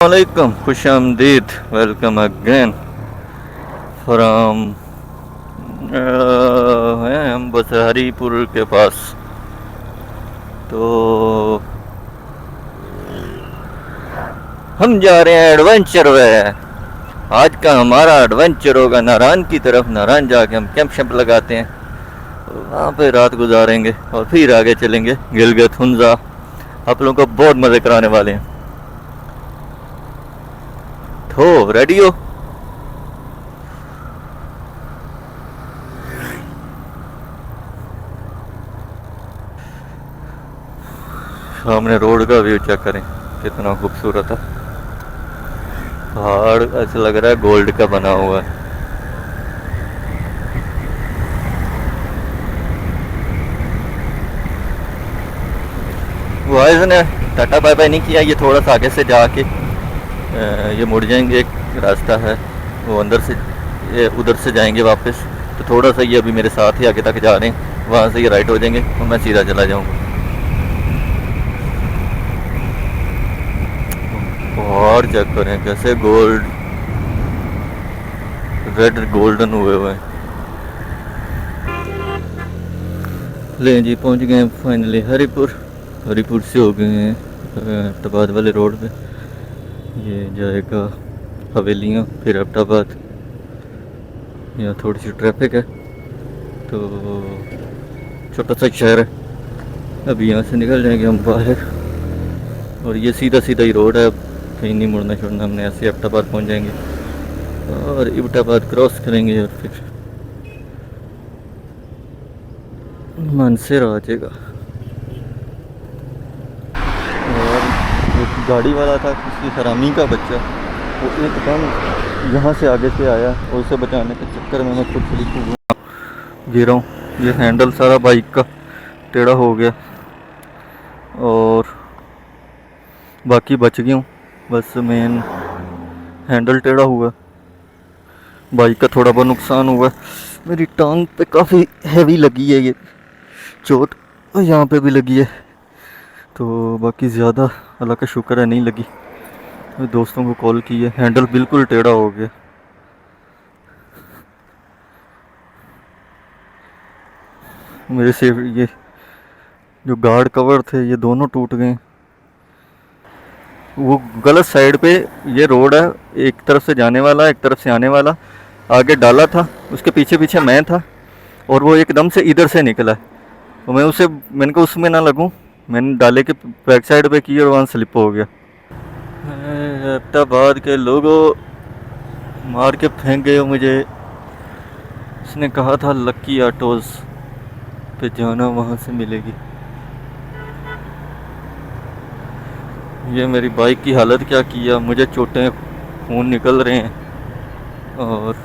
वालेकुम, खुश आमदीद, वेलकम अगेन फ्रॉम हैं हम बस हरीपुर के पास। तो हम जा रहे हैं एडवेंचर में। आज का हमारा एडवेंचर होगा नारायण की तरफ। नारायण जाके हम कैंप शैम्प लगाते हैं, वहाँ पे रात गुजारेंगे और फिर आगे चलेंगे गिलगित हुंजा। आप लोगों को बहुत मज़े कराने वाले हैं। तो रेडी हो? सामने रोड का व्यू चेक करें, कितना खूबसूरत है। पहाड़ ऐसा लग रहा है गोल्ड का बना हुआ है। बॉयज़ ने टाटा बाय बाय नहीं किया। ये थोड़ा सा आगे से जाके ये मुड़ जाएंगे, एक रास्ता है वो अंदर से, ये उधर से जाएंगे वापस। तो थोड़ा सा ये अभी मेरे साथ ही आगे तक जा रहे हैं, वहाँ से ये राइट हो जाएंगे और मैं सीधा चला जाऊँगा। पहाड़ चेक करें कैसे गोल्ड, रेड गोल्डन हुए हुए हैं। ले जी पहुँच गए फाइनली हरीपुर। हरीपुर से हो गए हैं अहमदाबाद वाले रोड पे। ये जाएगा हवेलियाँ, फिर अहमदाबाद। यहाँ थोड़ी सी ट्रैफिक है, तो छोटा सा शहर है। अभी यहाँ से निकल जाएंगे हम बाहर, और ये सीधा सीधा ही रोड है, कहीं नहीं मुड़ना छोड़ना हमने। ऐसे अहमदाबाद पहुँच जाएंगे और अहमदाबाद क्रॉस करेंगे और फिर मानसर आ जाएगा। और एक गाड़ी वाला था, किसी हरामी का बच्चा, वो एकदम यहाँ से आगे से आया और उसे बचाने के चक्कर में मैं खुद से गिरा हूँ। ये हैंडल सारा बाइक का टेढ़ा हो गया और बाकी बच गया हूँ, बस मेन हैंडल टेढ़ा हुआ। बाइक का थोड़ा बहुत नुकसान हुआ। मेरी टांग पे काफ़ी हैवी लगी है ये चोट, और यहाँ पे भी लगी है। तो बाकी ज़्यादा अल्लाह का शुक्र है नहीं लगी। दोस्तों को कॉल की है, हैंडल बिल्कुल टेढ़ा हो गया। मेरे से ये जो गार्ड कवर थे ये दोनों टूट गए। वो गलत साइड पे ये रोड है, एक तरफ से जाने वाला एक तरफ से आने वाला। आगे डाला था, उसके पीछे पीछे मैं था और वो एकदम से इधर से निकला। तो मैंने कहा उसमें ना लगूं, मैंने डाले के बैक साइड पे की और वहाँ स्लिप हो गया। अहमदाबाद के लोगों मार के फेंक गए मुझे। उसने कहा था लक्की ऑटोज़ पे जाना, वहाँ से मिलेगी। ये मेरी बाइक की हालत क्या किया, मुझे चोटें, खून निकल रहे हैं। और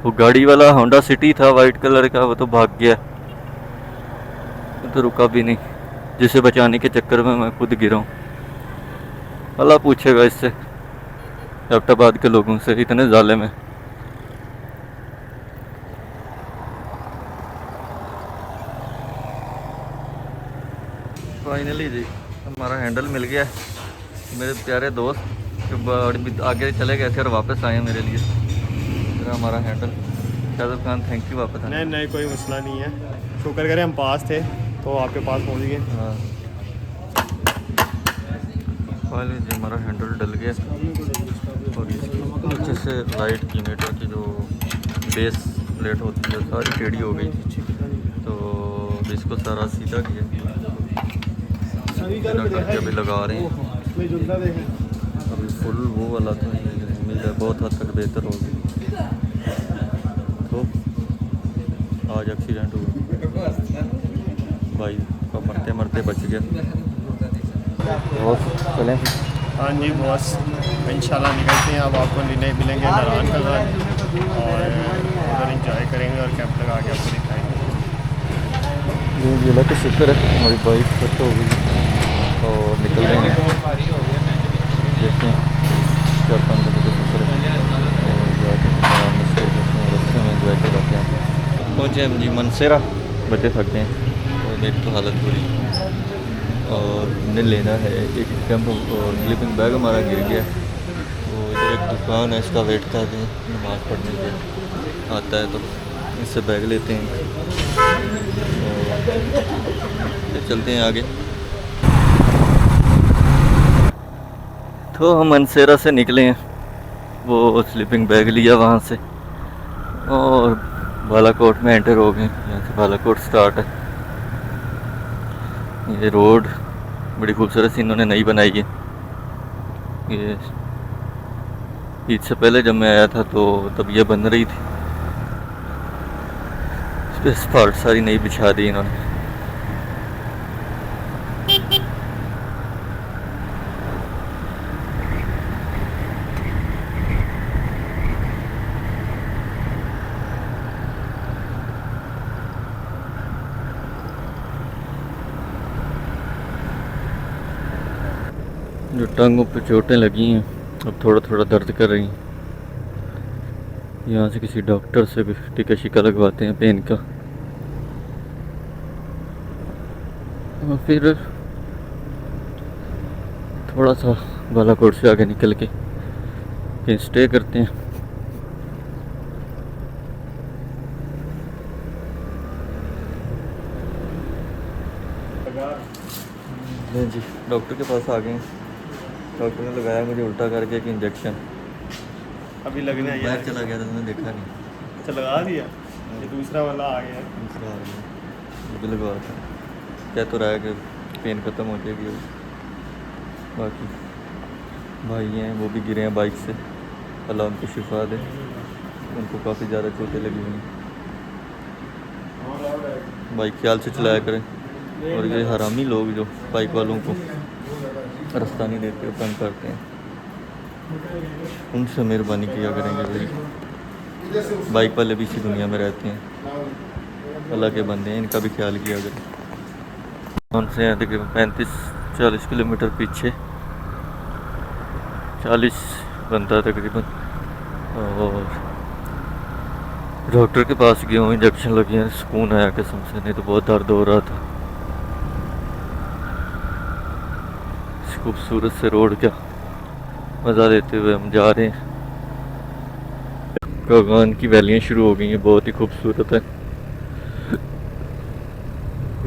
वो गाड़ी वाला होंडा सिटी था वाइट कलर का, वो तो भाग गया, वो तो रुका भी नहीं। जिसे बचाने के चक्कर में मैं खुद गिरा हूँ। अल्लाह पूछेगा इससे, अहमदाबाद के लोगों से, इतने जालिम हैं। फाइनली जी हमारा हैंडल मिल गया है। मेरे प्यारे दोस्त जो आगे चले गए थे और वापस आए मेरे लिए। फिर हमारा handle, Shahrukh Khan thank you वापस आने। नहीं कोई मसला नहीं है, शुक्र करें हम पास थे तो आपके पास पहुंच गए। हाँ फाइनली जी हमारा हैंडल डल गया और इसकी नीचे से लाइट की मीटर की जो बेस प्लेट होती है सारी टेढ़ी हो गई थी। तो इसको सारा सीधा किया, अभी लगा रहे हैं। अभी फुल वो वाला तो मिल जाए, बहुत हद तक बेहतर हो गया। तो आज एक्सीडेंट हुआ, भाई का मरते मरते बच गया। बॉस चलें? हाँ जी बॉस, इंशाल्लाह निकलते हैं। अब आपको मिलेंगे नारायण का घर और उधर इंजॉय करेंगे और कैंप लगा के आपको दिखाएंगे। ये अल्लाह का शुक्र है हमारी बाइक सेट हो गई और निकल रहे हैं। देखते हैं क्या काम करते शुक्र है। रस्ते में एंजॉय कर जाते हैं। पहुँचे हम जी मनसेरा, बच्चे थक गए हैं और मेरी तो हालत बुरी। और हमने लेना है एक कैंप और स्लीपिंग बैग हमारा गिर गया है। तो इधर एक दुकान है, इसका वेट कर रहे हैं, नमाज़ पढ़ने के आता है तो इससे बैग लेते हैं और चलते हैं आगे। तो हम मनसेरा से निकले हैं, वो स्लीपिंग बैग लिया वहाँ से और बालाकोट में एंटर हो गए। यहाँ से बालाकोट स्टार्ट है। ये रोड बड़ी खूबसूरत सी इन्होंने नई बनाई है। ये ईद से पहले जब मैं आया था तो तब ये बन रही थी, इस पर असफाल्ट सारी नई बिछा दी इन्होंने। जो टांगों पे चोटें लगी हैं अब थोड़ा थोड़ा दर्द कर रही हैं। यहाँ से किसी डॉक्टर से भी टीका शीका लगवाते हैं पेन का और फिर थोड़ा सा बालाकोट से आगे निकल के कहीं स्टे करते हैं। नहीं जी, डॉक्टर के पास आ गए हैं। डॉक्टर ने लगाया मुझे उल्टा करके एक इंजेक्शन। अभी लगने आया बाहर चला गया था, मैंने देखा नहीं। अच्छा लगा दिया, ये दूसरा वाला आ गया। दूसरा आ गया, मुझे लगवा था। कह तो रहा है कि पेन ख़त्म हो जाएगी। बाकी भाई हैं वो भी गिरे हैं बाइक से, अल्लाह उनको शिफा दे। उनको काफ़ी ज़्यादा चोटें लगी हुई हैं। बाइक ख्याल से चलाया करें। और ये हरामी लोग जो बाइक वालों को रास्ता नहीं देते, तंग करते हैं, उनसे मेहरबानी किया करेंगे भाई। बाइक वाले भी इसी दुनिया में रहते हैं, अल्लाह के बंदे हैं, इनका भी ख्याल किया करें। उनसे हैं तकरीबन 35-40 किलोमीटर पीछे, 40 बनता है तकरीबन। और डॉक्टर के पास गया हूँ, इंजेक्शन लगे हैं, सुकून आया कसम से, नहीं तो बहुत दर्द हो रहा था। इस खूबसूरत से रोड का मज़ा लेते हुए हम जा रहे हैं। कागान की वैलियाँ शुरू हो गई हैं, बहुत ही खूबसूरत है।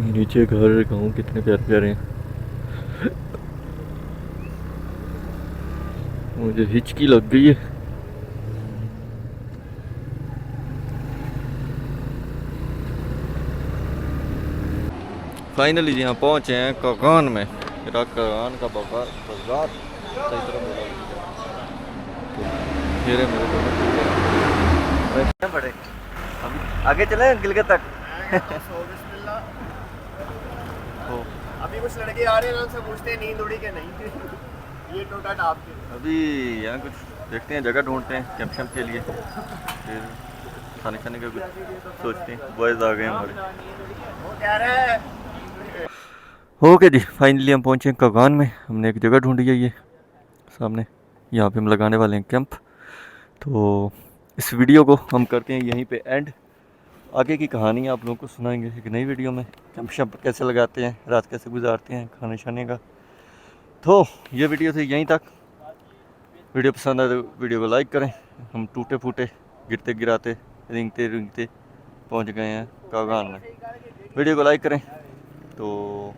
नीचे घर गाँव कितने प्यारे प्यारे हैं। मुझे हिचकी लग गई है। फाइनली यहाँ पहुँचे हैं कागान में। कागान का बाजार सही तरह बोला मेरे तो बड़े अभी आगे चले गिलगे तक। अभी कुछ लड़के आ रहे हैं, उनसे पूछते हैं नींद उड़ी के नहीं। ये टोटा टाप के अभी यहाँ कुछ देखते हैं, जगह ढूंढते हैं कैंप शैम्प के लिए, फिर खाने खाने का कुछ सोचते हैं। बॉयज़ आ गए हमारे। वो कह रहे हैं ओके जी, फाइनली हम पहुँचे कागान में। हमने एक जगह ढूंढी है, ये सामने, यहाँ पे हम लगाने वाले हैं कैंप। तो इस वीडियो को हम करते हैं यहीं पे एंड। आगे की कहानी आप लोगों को सुनाएंगे एक नई वीडियो में, कैंप शैम्प कैसे लगाते हैं, रात कैसे गुजारते हैं, खाने शाने का। तो ये वीडियो थी यहीं तक। वीडियो पसंद आए तो वीडियो को लाइक करें। हम टूटे फूटे, गिरते गिराते, रेंगते रेंगते पहुँच गए हैं कागान में। वीडियो को लाइक करें। तो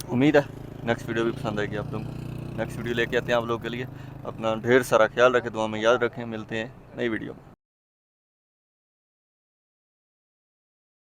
उम्मीद है नेक्स्ट वीडियो भी पसंद आएगी आप लोगों को। नेक्स्ट वीडियो लेके आते हैं आप लोगों के लिए। अपना ढेर सारा ख्याल रखें, दुआ में याद रखें। मिलते हैं नई वीडियो में।